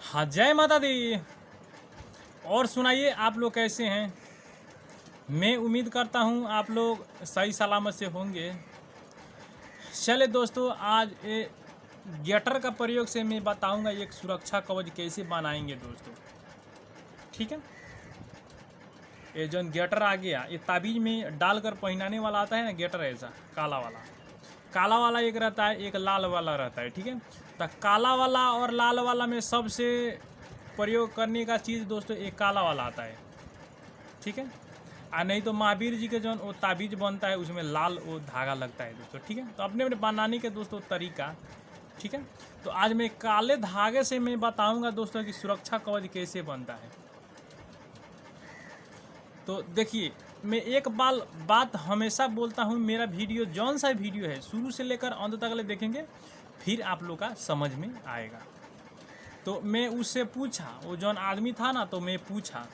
हाँ, जय माता दी। और सुनाइए, आप लोग कैसे हैं? मैं उम्मीद करता हूँ आप लोग सही सलामत से होंगे। चले दोस्तों, आज गेटर का प्रयोग से मैं बताऊंगा एक सुरक्षा कवच कैसे बनाएंगे दोस्तों। ठीक है, ये जो गेटर आ गया, ये ताबीज में डालकर पहनाने वाला आता है ना गेटर, ऐसा काला वाला एक रहता है, एक लाल वाला रहता है। ठीक है, तो काला वाला और लाल वाला में सबसे प्रयोग करने का चीज़ दोस्तों एक काला वाला आता है। ठीक है, और नहीं तो महावीर जी के जो वो ताबीज बनता है उसमें लाल वो धागा लगता है दोस्तों। ठीक है, तो अपने अपने बनाने के दोस्तों तरीका। ठीक है, तो आज मैं काले धागे से मैं बताऊंगा दोस्तों कि सुरक्षा कवच कैसे बनता है। तो देखिए, मैं एक बात हमेशा बोलता हूँ, मेरा वीडियो जौन सा वीडियो है शुरू से लेकर अंत तक ले देखेंगे, फिर आप लोग का समझ में आएगा। तो मैं उससे पूछा, वो जौन आदमी था ना, तो मैं पूछा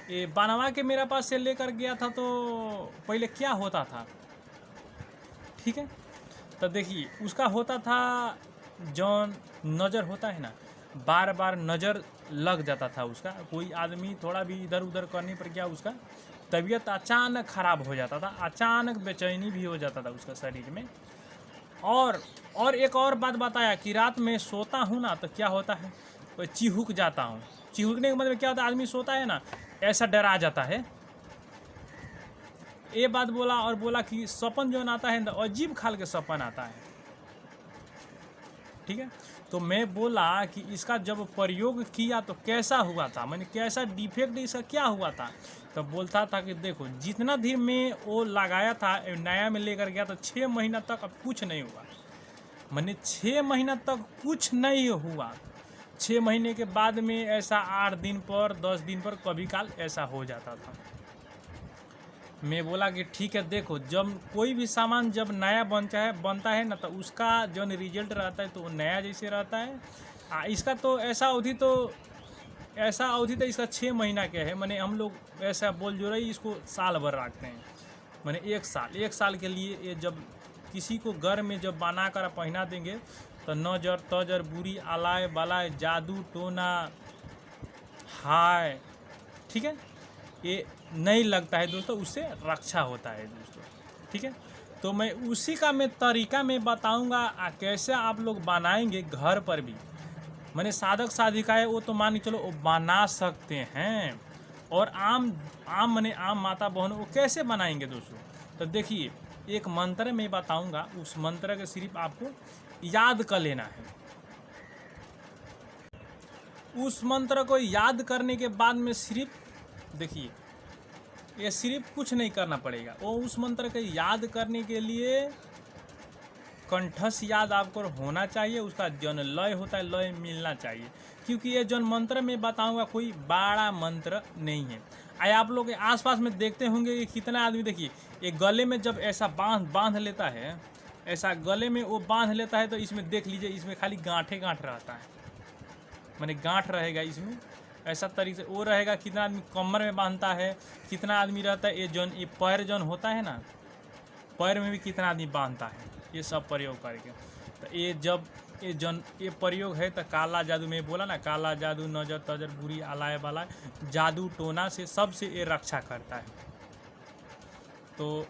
ये बनवा के मेरा पास से लेकर गया था, तो पहले क्या होता था। ठीक है, तो देखिए उसका होता था जौन नज़र होता है ना, बार बार नज़र लग जाता था उसका। कोई आदमी थोड़ा भी इधर उधर करने पर क्या उसका तबीयत अचानक ख़राब हो जाता था, अचानक बेचैनी भी हो जाता था उसका शरीर में। और एक और बात बताया कि रात में सोता हूँ ना, तो क्या होता है, तो चिहुक जाता हूँ। चिहुकने के मतलब क्या होता है, आदमी सोता है ना ऐसा डरा जाता है। ये बात बोला, और बोला कि सपन जो आता है ना, अजीब खाल के सपन आता है। ठीक है, तो मैं बोला कि इसका जब प्रयोग किया तो कैसा हुआ था, मैंने कैसा डिफेक्ट इसका क्या हुआ था। तो बोलता था कि देखो, जितना दिन में वो लगाया था, नया में लेकर गया तो 6 महीना तक अब कुछ नहीं हुआ। मैंने 6 महीना तक कुछ नहीं हुआ। 6 महीने के बाद में ऐसा 8 दिन पर 10 दिन पर कभी काल ऐसा हो जाता था। मैं बोला कि ठीक है, देखो जब कोई भी सामान जब नया बनता है ना, तो उसका जो रिजल्ट रहता है तो वो नया जैसे रहता है। इसका तो ऐसा अवधि तो इसका 6 महीना के है। मैंने हम लोग ऐसा बोल जो रही इसको साल भर रखते हैं। मैंने एक साल के लिए ये जब किसी को घर में जब बना कर पहना देंगे तो नजर तजर बुरी आलाय बालाय जादू टोना हाय, ठीक है, ये नहीं लगता है दोस्तों, उससे रक्षा होता है दोस्तों। ठीक है, तो मैं उसी का तरीका में बताऊंगा कैसे आप लोग बनाएंगे घर पर भी। मैंने साधक साधिकाएँ वो तो मान के चलो वो बना सकते हैं, और आम माता बहन वो कैसे बनाएंगे दोस्तों। तो देखिए, एक मंत्र मैं बताऊंगा, उस मंत्र के सिर्फ आपको याद कर लेना है। उस मंत्र को याद करने के बाद में सिर्फ देखिए, ये सिर्फ कुछ नहीं करना पड़ेगा। वो उस मंत्र को याद करने के लिए कंठस्थ याद आपको होना चाहिए, उसका जन लय होता है लय मिलना चाहिए। क्योंकि ये जन मंत्र में बताऊंगा कोई बड़ा मंत्र नहीं है। आए आप लोग के आसपास में देखते होंगे कि कितना आदमी, देखिए ये गले में जब ऐसा बांध लेता है, ऐसा गले में वो बांध लेता है, तो इसमें देख लीजिए, इसमें खाली गांठे रहता है, माने गांठ रहेगा इसमें। ऐसा तरीके से वो रहेगा। कितना आदमी कमर में बांधता है, कितना आदमी रहता है ये पैर जौन होता है ना, पैर में भी कितना आदमी बांधता है, ये सब प्रयोग करके। तो ये जब ये प्रयोग है, तो काला जादू में बोला ना, काला जादू नजर तजर बुरी आलाय बालाय जादू टोना से सबसे ये रक्षा करता है। तो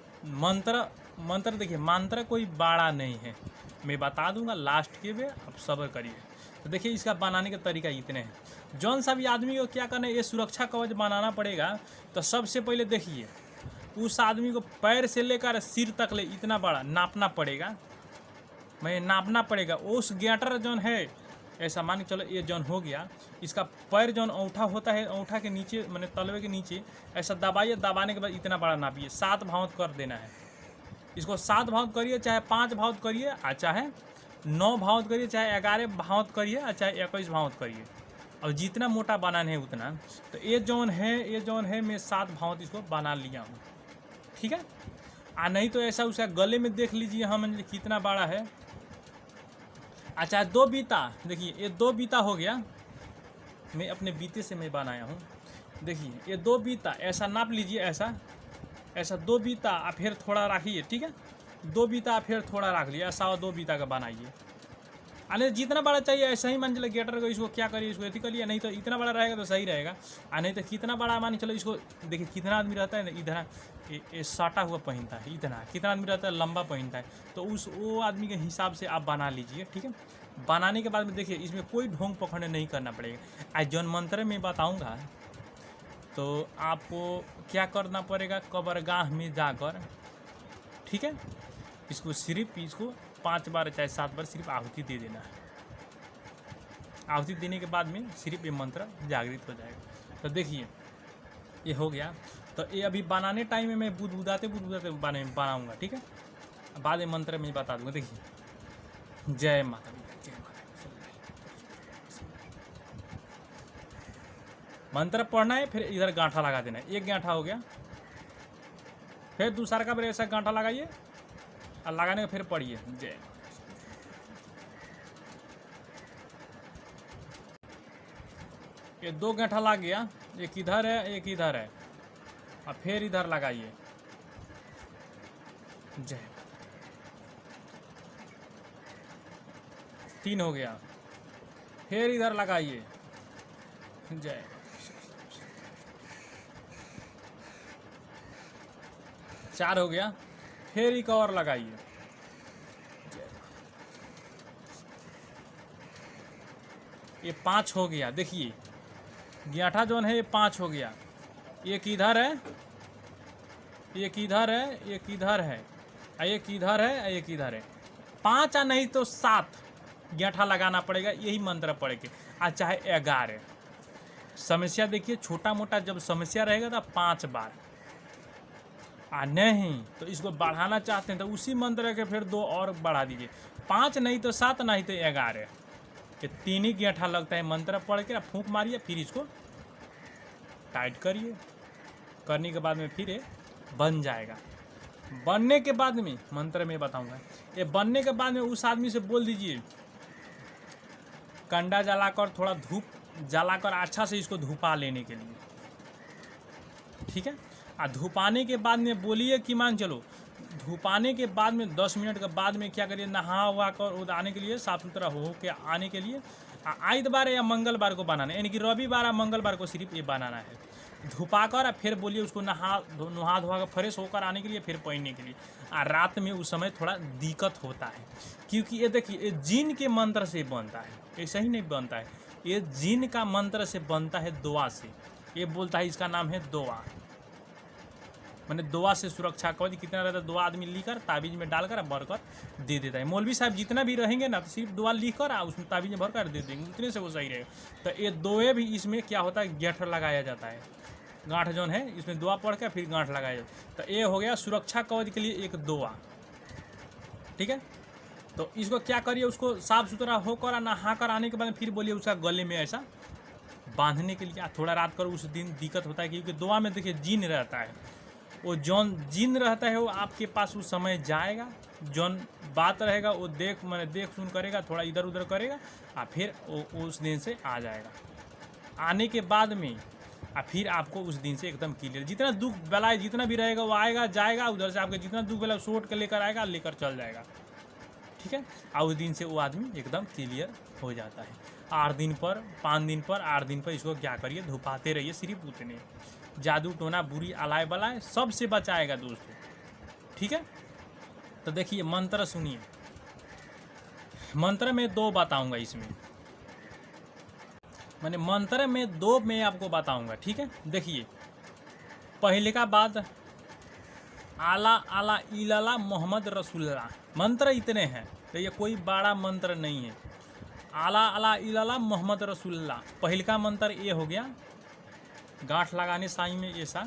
मंत्र देखिए, मंत्र कोई बड़ा नहीं है, मैं बता दूंगा लास्ट के में, आप सब्र करिए। तो देखिए, इसका बनाने का तरीका इतने हैं। जौन सा भी आदमी को क्या करना है, ये सुरक्षा कवच बनाना पड़ेगा। तो सबसे पहले देखिए, उस आदमी को पैर से लेकर सिर तक ले इतना बड़ा नापना पड़ेगा, मैं नापना पड़ेगा। उस गेटर जौन है, ऐसा मान के चलो ये जौन हो गया, इसका पैर जौन औंठा होता है, औंठा के नीचे मैंने तलवे के नीचे ऐसा दबाइए, दबाने के बाद इतना बड़ा नापिए, 7 भाव कर देना है। इसको 7 भाव करिए, चाहे 5 भाव करिए, और चाहे 9 भाव करिए, चाहे 11 भाव करिए, और चाहे 21 भाव करिए, और जितना मोटा बनाना है उतना। तो ये जौन है मैं 7 भाव इसको बना लिया हूँ। ठीक है, नहीं तो ऐसा उसका गले में देख लीजिए हम कितना बड़ा है। अच्छा, 2 बीता, देखिए ये 2 बीता हो गया, मैं अपने बीते से मैं बनाया हूँ। देखिए ये 2 बीता ऐसा नाप लीजिए, ऐसा 2 बीता, फिर थोड़ा रखिए। ठीक है, 2 बीता फिर थोड़ा रख लिया, 2.25 बीता का बनाइए। नहीं जितना बड़ा चाहिए ऐसा ही मान चलो गेटर को, इसको क्या करिए, इसको ऐसी करिए, नहीं तो इतना बड़ा रहेगा तो सही रहेगा। नहीं तो कितना बड़ा मान चलो इसको, देखिए कितना आदमी रहता है ना, इधर ये साटा हुआ पहनता है, इतना कितना आदमी रहता है लंबा पहनता है, तो उस वो आदमी के हिसाब से आप बना लीजिए, ठीक है। बनाने के बाद में देखिए इसमें कोई ढोंग पकड़ने नहीं करना पड़ेगा। आज जौन मंत्र में बताऊँगा तो आपको क्या करना पड़ेगा, कब्रगाह में जाकर, ठीक है, इसको सिर्फ इसको 5 बार चाहे 7 बार सिर्फ आहुति दे देना है। आहुति देने के बाद में सिर्फ ये मंत्र जागृत हो जाएगा। तो देखिए ये हो गया। तो ये अभी बनाने टाइम में मैं बुदबुदाते बनाऊंगा, ठीक है। बाद में मंत्र में बता दूंगा। देखिए जय माता दी, जय माता दी। मंत्र पढ़ना है, फिर इधर गांठा लगा देना है। एक गांठा हो गया, फिर दूसरा का फिर ऐसा गांठा लगाइए और लगाने के फिर पढ़िए जय। ये 2 गांठा लग गया, एक इधर है एक इधर है, और फिर इधर लगाइए जय। 3 हो गया, फिर इधर लगाइए जय। 4 हो गया, फिर एक और लगाइए जय। ये 5 हो गया। देखिए गांठा जोन है ये 5 हो गया। एक इधर है, एक इधर है, एक इधर है, एक इधर है, एक इधर है। 5 या नहीं तो 7 गांठा लगाना पड़ेगा, यही मंत्र पढ़ के। आ चाहे 11। समस्या देखिए छोटा मोटा जब समस्या रहेगा तो 5 बार, नहीं तो इसको बढ़ाना चाहते हैं तो उसी मंत्र के फिर 2 और बढ़ा दीजिए। 5 नहीं तो 7 नहीं तो 11, ये 3 ही गांठा लगता है। मंत्र पढ़ के फूंक मारिए, फिर इसको टाइट करिए। करने के बाद में फिर ये बन जाएगा। बनने के बाद में मंत्र में बताऊंगा, ये बनने के बाद में उस आदमी से बोल दीजिए कंडा जलाकर, थोड़ा धूप जलाकर अच्छा से इसको धुपा लेने के लिए, ठीक है। और धुपाने के बाद में बोलिए कि मान चलो धुपाने के बाद में 10 मिनट के बाद में क्या करिए, नहा वहा कर आने के लिए, साफ सुथरा हो के आने के लिए आइतवार या मंगलवार को बनाना है, यानी कि रविवार या मंगलवार को सिर्फ ये बनाना है। धुपाकर फिर बोलिए उसको नहा धोआ कर फ्रेश होकर आने के लिए, फिर पहनने के लिए। और रात में उस समय थोड़ा दिक्कत होता है, क्योंकि ये देखिए ये जिन के मंत्र से बनता है, ऐसा ही नहीं बनता है, ये जिन का मंत्र से बनता है, दुआ से। ये बोलता है इसका नाम है दुआ, मैंने दुआ से सुरक्षा कवच कितना रहता है, दुआ आदमी लिखकर ताबीज में डालकर भरकर दे देता है। मौलवी साहब जितना भी रहेंगे ना तो सिर्फ दुआ लिखकर उसमें ताबीज में भरकर दे देंगे, उतने से वो सही रहेगा। तो ये दोए भी इसमें क्या होता है, गांठ लगाया जाता है। गांठ जौन है इसमें दुआ पढ़ कर फिर गांठ लगाया जाता है। तो ये हो गया सुरक्षा कवच के लिए एक दुआ, ठीक है। तो इसको क्या करिए, उसको साफ सुथरा होकर नहा कर आने के बाद फिर बोलिए उसका गले में ऐसा बांधने के लिए। थोड़ा रात कर उस दिन दिक्कत होता है, क्योंकि दुआ में देखिए जिन रहता है, वो जौन जिन रहता है वो आपके पास उस समय जाएगा, जौन बात रहेगा वो देख सुन करेगा, थोड़ा इधर उधर करेगा, और फिर वो उस दिन से आ जाएगा। आने के बाद में फिर आपको उस दिन से एकदम क्लियर, जितना दुख बलाए जितना भी रहेगा वो आएगा जाएगा, उधर से आपके जितना दुख बला सोट के लेकर आएगा, लेकर चल जाएगा, ठीक है। और उस दिन से वो आदमी एकदम क्लियर हो जाता है। 8 दिन पर 5 दिन पर 8 दिन पर इसको क्या करिए, धुपाते रहिए, सिर्फ उतने। जादू टोना बुरी अलाय बलाय सबसे बचाएगा दोस्तों, ठीक है। तो देखिए मंत्र सुनिए, मंत्र में 2 बताऊंगा इसमें, मैंने मंत्र में 2 में आपको बताऊंगा, ठीक है। देखिए पहले का बाद आला आला इलाला मोहम्मद रसूलुल्लाह, मंत्र इतने हैं, तो ये कोई बड़ा मंत्र नहीं है। आला आला इलाला मोहम्मद रसूलुल्लाह, पहले का मंत्र ये हो गया। गांठ लगाने साई में ऐसा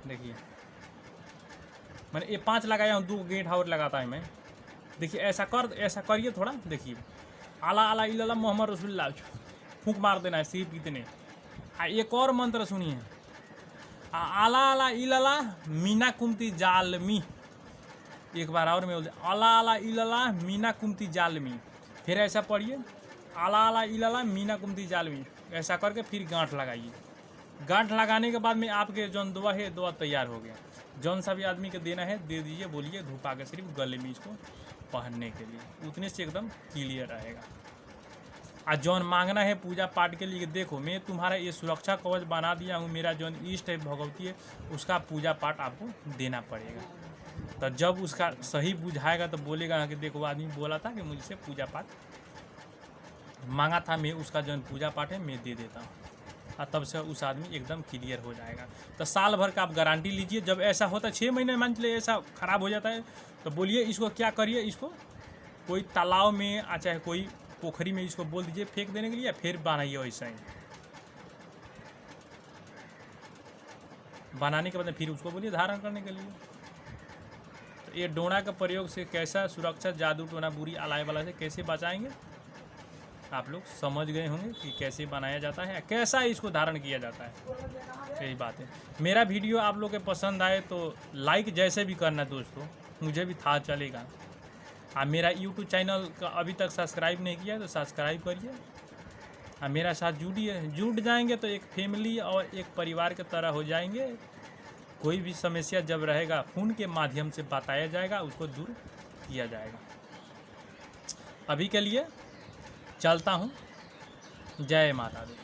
देखिए, मैंने ये 5 लगाया हूँ, 2 गांठ और लगाता है मैं। देखिए ऐसा करिए थोड़ा, देखिए आला आला इलाला मोहम्मद रसूलुल्लाह फूंक मार देना है सिर्फ इतने। एक और मंत्र सुनिए, आला आला इलाला मीना कुमती जालमी, एक बार और मैं बोलते, आला आला इलाला मीना कुमती जालमी, फिर ऐसा पढ़िए, आला आला इलाला मीना कुमती जालमी, ऐसा करके फिर गांठ लगाइए। गांठ लगाने के बाद में आपके जौन दुआ है, दुआ तैयार हो गया। जौन सा भी आदमी के देना है दे दीजिए, बोलिए धूपा के सिर्फ गले में इसको पहनने के लिए, उतने से एकदम क्लियर रहेगा। और जौन मांगना है पूजा पाठ के लिए, देखो मैं तुम्हारा ये सुरक्षा कवच बना दिया हूँ, मेरा जौन इष्ट है भगवती है उसका पूजा पाठ आपको देना पड़ेगा। तो जब उसका सही बुझाएगा तो बोलेगा कि देखो आदमी बोला था कि मुझसे पूजा पाठ मांगा था, मैं उसका जौन पूजा पाठ है मैं दे देता हूँ, और तब से उस आदमी एकदम क्लियर हो जाएगा। तो साल भर का आप गारंटी लीजिए। जब ऐसा होता है 6 महीने मान चलिए ऐसा ख़राब हो जाता है तो बोलिए इसको क्या करिए, इसको कोई तालाब में चाहे कोई पोखरी में इसको बोल दीजिए फेंक देने के लिए, फिर बनाइए वैसा ही। बनाने के बाद फिर उसको बोलिए धारण करने के लिए। तो ये डोना का प्रयोग से कैसा सुरक्षा, जादू टोना बुरी अलाय वाला से कैसे बचाएंगे आप लोग समझ गए होंगे कि कैसे बनाया जाता है, कैसा इसको धारण किया जाता है। यही बात है। मेरा वीडियो आप लोग के पसंद आए तो लाइक जैसे भी करना दोस्तों, मुझे भी था चलेगा। आप मेरा यूट्यूब चैनल का अभी तक सब्सक्राइब नहीं किया तो सब्सक्राइब करिए, और मेरा साथ जुट जाएंगे तो एक फैमिली और एक परिवार की तरह हो जाएंगे। कोई भी समस्या जब रहेगा फ़ोन के माध्यम से बताया जाएगा, उसको दूर किया जाएगा। अभी के लिए चलता हूँ। जय माता दी।